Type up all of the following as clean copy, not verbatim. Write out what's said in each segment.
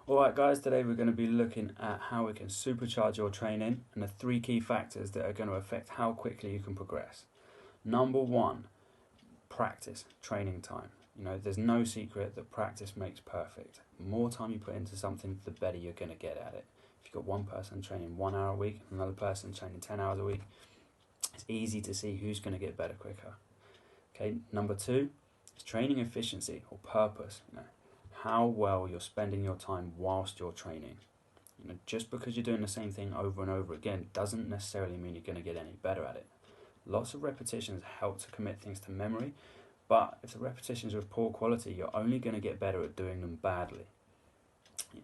Alright guys, today we're going to be looking at how we can supercharge your training and the three key factors that are going to affect how quickly you can progress. Number one, practice, training time. There's no secret that practice makes perfect. The more time you put into something, the better you're going to get at it. If you've got one person training 1 hour a week and another person training 10 hours a week, it's easy to see who's going to get better quicker. Okay, number two is training efficiency or purpose. How well you're spending your time whilst you're training. Just because you're doing the same thing over and over again doesn't necessarily mean you're going to get any better at it. Lots of repetitions help to commit things to memory, but if the repetitions are of poor quality, you're only going to get better at doing them badly.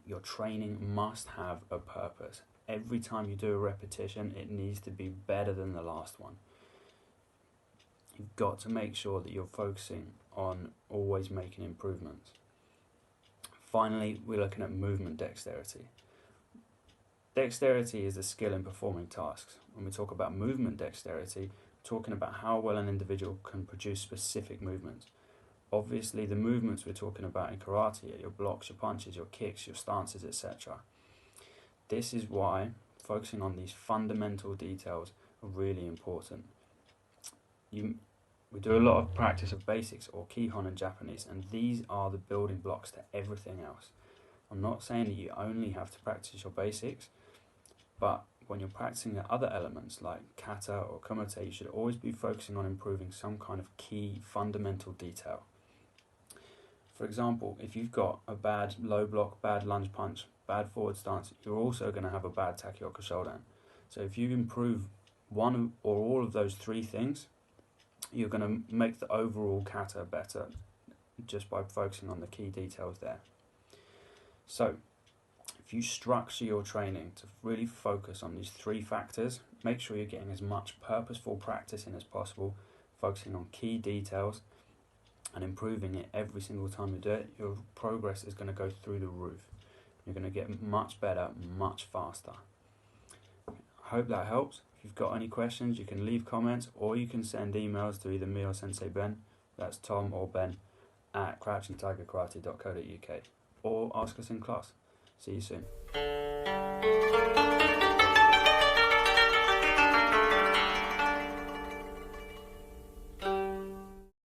Your training must have a purpose. Every time you do a repetition, it needs to be better than the last one. You've got to make sure that you're focusing on always making improvements. Finally, we're looking at movement dexterity. Dexterity is a skill in performing tasks. When we talk about movement dexterity, we're talking about how well an individual can produce specific movements. Obviously, the movements we're talking about in karate are your blocks, your punches, your kicks, your stances, etc. This is why focusing on these fundamental details are really important. We do a lot of practice of basics or kihon in Japanese, and these are the building blocks to everything else. I'm not saying that you only have to practice your basics, but when you're practicing the other elements like kata or kumite, you should always be focusing on improving some kind of key fundamental detail. For example, if you've got a bad low block, bad lunge punch, bad forward stance, you're also going to have a bad takioka shodan. So if you improve one or all of those three things, you're going to make the overall kata better just by focusing on the key details there. So, if you structure your training to really focus on these three factors, make sure you're getting as much purposeful practice in as possible, focusing on key details and improving it every single time you do it, your progress is going to go through the roof. You're going to get much better, much faster. I hope that helps. If you've got any questions, you can leave comments or you can send emails to either me or Sensei Ben, that's Tom or Ben, at crouchingtigerkarate.co.uk, or ask us in class. See you soon.